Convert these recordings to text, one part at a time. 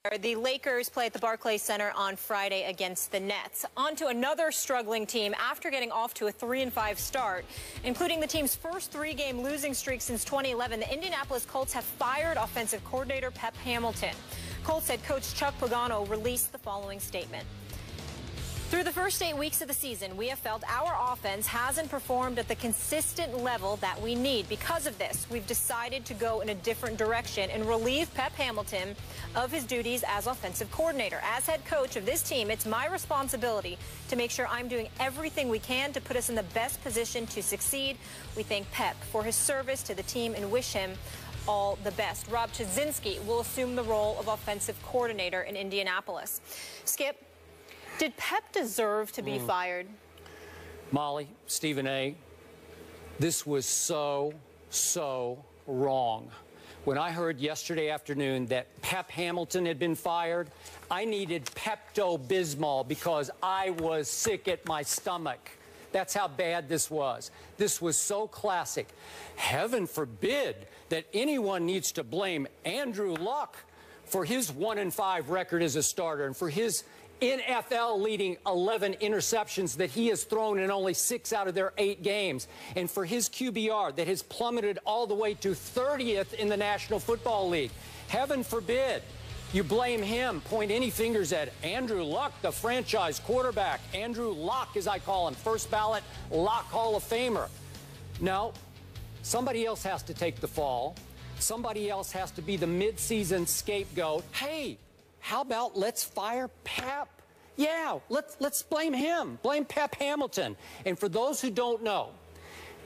The Lakers play at the Barclays Center on Friday against the Nets. On to another struggling team after getting off to a 3-5 start, including the team's first three-game losing streak since 2011. The Indianapolis Colts have fired offensive coordinator Pep Hamilton. Colts head coach Chuck Pagano released the following statement. Through the first 8 weeks of the season, we have felt our offense hasn't performed at the consistent level that we need. Because of this, we've decided to go in a different direction and relieve Pep Hamilton of his duties as offensive coordinator. As head coach of this team, it's my responsibility to make sure I'm doing everything we can to put us in the best position to succeed. We thank Pep for his service to the team and wish him all the best. Rob Chudzinski will assume the role of offensive coordinator in Indianapolis. Skip, did Pep deserve to be fired? Molly, Stephen A., this was so wrong. When I heard yesterday afternoon that Pep Hamilton had been fired, I needed Pepto-Bismol because I was sick at my stomach. That's how bad this was. This was so classic. Heaven forbid that anyone needs to blame Andrew Luck for his 1-5 record as a starter and for his NFL leading 11 interceptions that he has thrown in only 6 out of their 8 games, and for his QBR that has plummeted all the way to 30th in the National Football League. Heaven forbid you blame him, point any fingers at Andrew Luck, the franchise quarterback. Andrew Luck, as I call him, first ballot Luck Hall of Famer. No, somebody else has to take the fall. Somebody else has to be the midseason scapegoat. Hey, how about let's fire Pep? Yeah, let's blame him. Blame Pep Hamilton. And for those who don't know,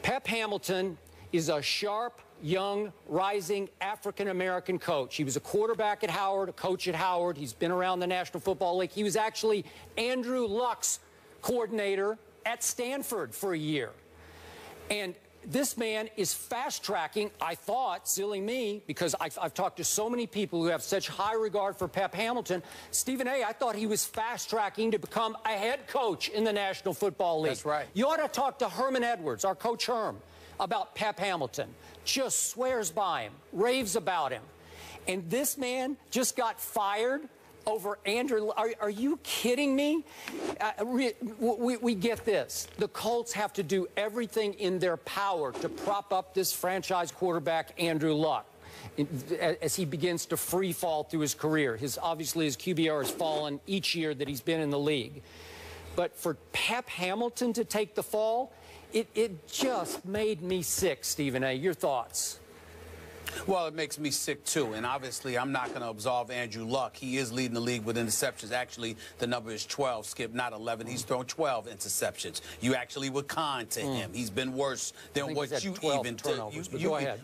Pep Hamilton is a sharp, young, rising African-American coach. He was a quarterback at Howard, a coach at Howard. He's been around the National Football League. He was actually Andrew Luck's coordinator at Stanford for a year. And this man is fast-tracking, I thought, silly me, because I've talked to so many people who have such high regard for Pep Hamilton. Stephen A., I thought he was fast-tracking to become a head coach in the National Football League. That's right. You ought to talk to Herman Edwards, our coach Herm, about Pep Hamilton. Just swears by him, raves about him. And this man just got fired over Andrew. Are you kidding me? We get this. The Colts have to do everything in their power to prop up this franchise quarterback, Andrew Luck, as he begins to free fall through his career. Obviously, his QBR has fallen each year that he's been in the league. But for Pep Hamilton to take the fall, it just made me sick, Stephen A. Your thoughts? Well, it makes me sick, too. And obviously, I'm not going to absolve Andrew Luck. He is leading the league with interceptions. Actually, the number is 12, Skip, not 11. He's thrown 12 interceptions. You actually were kind to him. He's been worse than what you even did. Go ahead.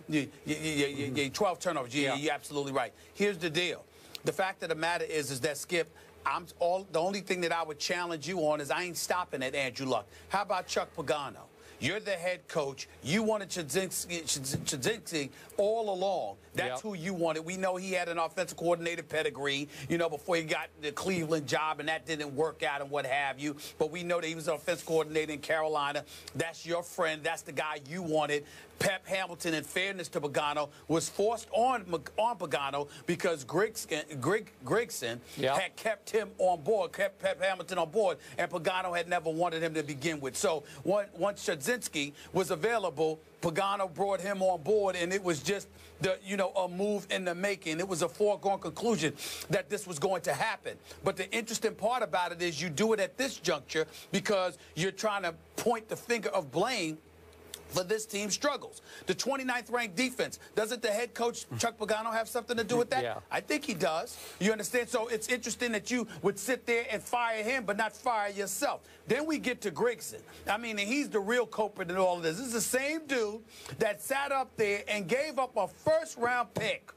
12 turnovers. Yeah, you're absolutely right. Here's the deal. The fact of the matter is that, Skip, the only thing that I would challenge you on is I ain't stopping at Andrew Luck. How about Chuck Pagano? You're the head coach. You wanted Chudzinski all along. That's who you wanted. We know he had an offensive coordinator pedigree, you know, before he got the Cleveland job, and that didn't work out and what have you. But we know that he was an offensive coordinator in Carolina. That's your friend. That's the guy you wanted. Pep Hamilton, in fairness to Pagano, was forced on Pagano because Grigson had kept him on board, kept Pep Hamilton on board, and Pagano had never wanted him to begin with. So once Chudzinski was available, Pagano brought him on board, and it was just a move in the making. It was a foregone conclusion that this was going to happen. But the interesting part about it is you do it at this juncture because you're trying to point the finger of blame for this team's struggles. The 29th ranked defense, doesn't the head coach, Chuck Pagano, have something to do with that? Yeah. I think he does. You understand? So it's interesting that you would sit there and fire him, but not fire yourself. Then we get to Grigson. I mean, he's the real culprit in all of this. This is the same dude that sat up there and gave up a first-round pick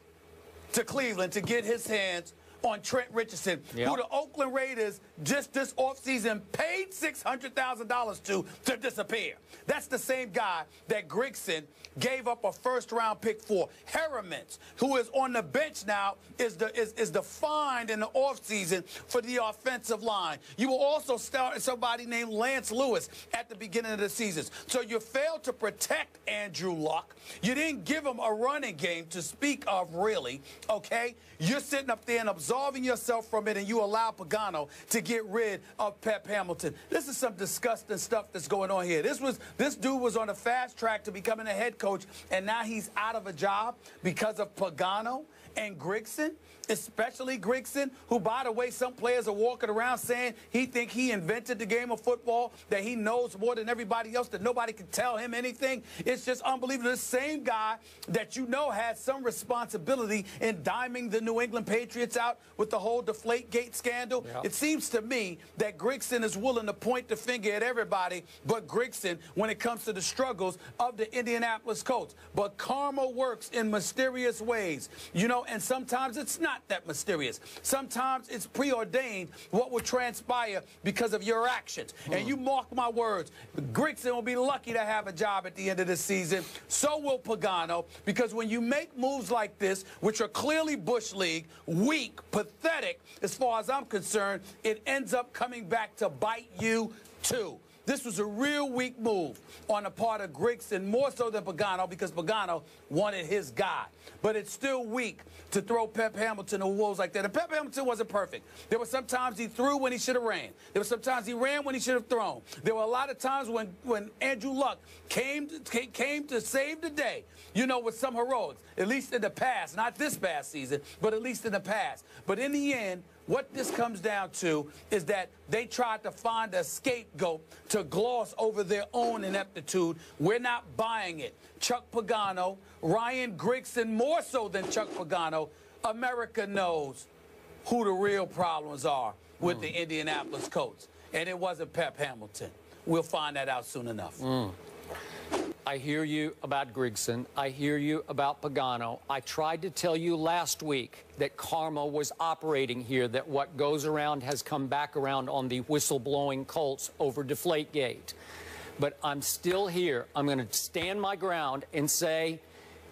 to Cleveland to get his hands on Trent Richardson, who the Oakland Raiders just this offseason paid $600,000 to disappear. That's the same guy that Grigson gave up a first-round pick for. Heremans, who is on the bench now, is the find in the offseason for the offensive line. You will also start somebody named Lance Lewis at the beginning of the season. So you failed to protect Andrew Luck. You didn't give him a running game to speak of, really, okay? You're sitting up there and absolving absolving yourself from it, and you allow Pagano to get rid of Pep Hamilton. This is some disgusting stuff that's going on here. This dude was on a fast track to becoming a head coach, and now he's out of a job because of Pagano and Grigson, especially Grigson, who, by the way, some players are walking around saying he think he invented the game of football, that he knows more than everybody else, that nobody can tell him anything. It's just unbelievable. This same guy that you know had some responsibility in diming the New England Patriots out with the whole Deflategate scandal. Yep. It seems to me that Grigson is willing to point the finger at everybody but Grigson when it comes to the struggles of the Indianapolis Colts. But karma works in mysterious ways, you know, and sometimes it's not that mysterious. Sometimes it's preordained what will transpire because of your actions. And you mark my words, Grigson will be lucky to have a job at the end of the season. So will Pagano, because when you make moves like this, which are clearly Bush League, weak, pathetic, as far as I'm concerned, it ends up coming back to bite you too. This was a real weak move on the part of Grigson, more so than Pagano, because Pagano wanted his guy. But it's still weak to throw Pep Hamilton to wolves like that. And Pep Hamilton wasn't perfect. There were some times he threw when he should have ran. There were some times he ran when he should have thrown. There were a lot of times when Andrew Luck came to save the day, you know, with some heroics, at least in the past. Not this past season, but at least in the past. But in the end, what this comes down to is that they tried to find a scapegoat to gloss over their own ineptitude. We're not buying it. Chuck Pagano, Ryan Grigson, more so than Chuck Pagano, America knows who the real problems are with the Indianapolis Colts. And it wasn't Pep Hamilton. We'll find that out soon enough. I hear you about Grigson. I hear you about Pagano. I tried to tell you last week that karma was operating here, that what goes around has come back around on the whistleblowing Colts over Deflategate. But I'm still here. I'm going to stand my ground and say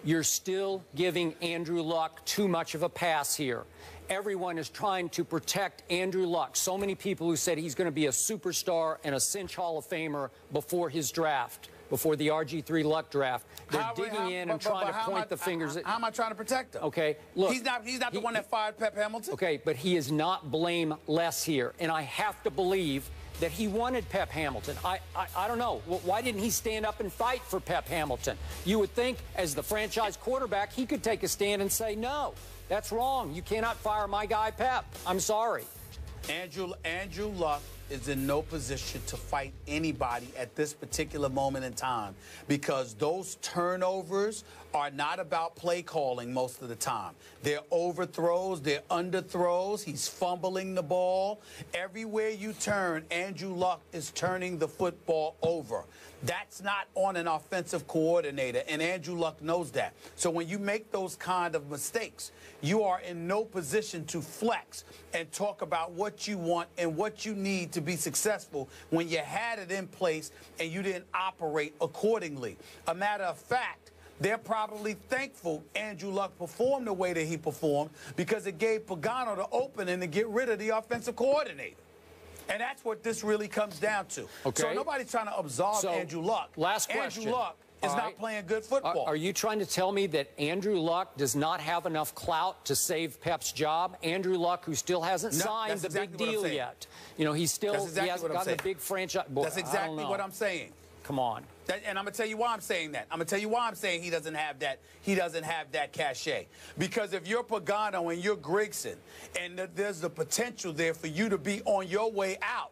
you're still giving Andrew Luck too much of a pass here. Everyone is trying to protect Andrew Luck. So many people who said he's going to be a superstar and a cinch Hall of Famer before his draft, before the RG3 Luck draft. They're digging in and trying to point the fingers at... How am I trying to protect him? Okay, look... He's not the one that fired Pep Hamilton? Okay, but he is not blameless here. And I have to believe that he wanted Pep Hamilton. I don't know. Why didn't he stand up and fight for Pep Hamilton? You would think, as the franchise quarterback, he could take a stand and say, no, that's wrong. You cannot fire my guy, Pep. I'm sorry. Andrew Luck is in no position to fight anybody at this particular moment in time, because those turnovers are not about play calling most of the time. They're overthrows, they're underthrows. He's fumbling the ball. Everywhere you turn, Andrew Luck is turning the football over. That's not on an offensive coordinator, and Andrew Luck knows that. So when you make those kind of mistakes, you are in no position to flex and talk about what you want and what you need to be successful when you had it in place and you didn't operate accordingly. A matter of fact, they're probably thankful Andrew Luck performed the way that he performed, because it gave Pagano the opening to get rid of the offensive coordinator. And that's what this really comes down to. Okay. So nobody's trying to absolve Andrew Luck. Last question. Andrew Luck is not playing good football. Are you trying to tell me that Andrew Luck does not have enough clout to save Pep's job? Andrew Luck, who still hasn't signed the big deal yet. You know, he hasn't got the big franchise. That's exactly what I'm saying. Come on. And I'm going to tell you why I'm saying that. I'm going to tell you why I'm saying he doesn't have that cachet. Because if you're Pagano and you're Grigson, and there's the potential there for you to be on your way out,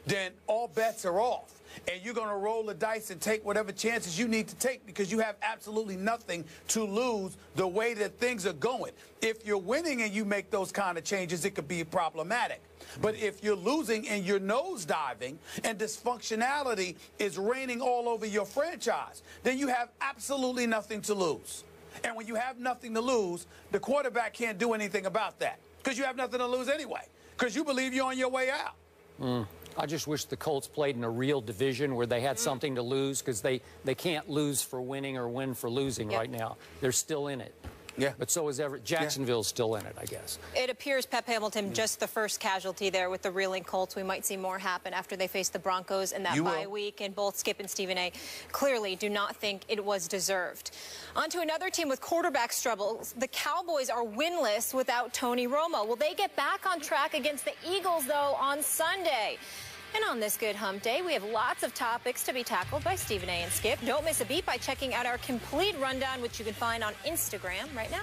then all bets are off. And you're going to roll the dice and take whatever chances you need to take, because you have absolutely nothing to lose the way that things are going. If you're winning and you make those kind of changes, it could be problematic. But if you're losing and you're nosediving and dysfunctionality is reigning all over your franchise, then you have absolutely nothing to lose. And when you have nothing to lose, the quarterback can't do anything about that, because you have nothing to lose anyway, because you believe you're on your way out. I just wish the Colts played in a real division where they had something to lose, because they can't lose for winning or win for losing right now. They're still in it. Yeah. But so is Jacksonville's still in it, I guess. It appears Pep Hamilton just the first casualty there with the reeling Colts. We might see more happen after they face the Broncos in that bye week. And both Skip and Stephen A. clearly do not think it was deserved. On to another team with quarterback struggles. The Cowboys are winless without Tony Romo. Will they get back on track against the Eagles, though, on Sunday? And on this Good Hump Day, we have lots of topics to be tackled by Stephen A. and Skip. Don't miss a beat by checking out our complete rundown, which you can find on Instagram right now.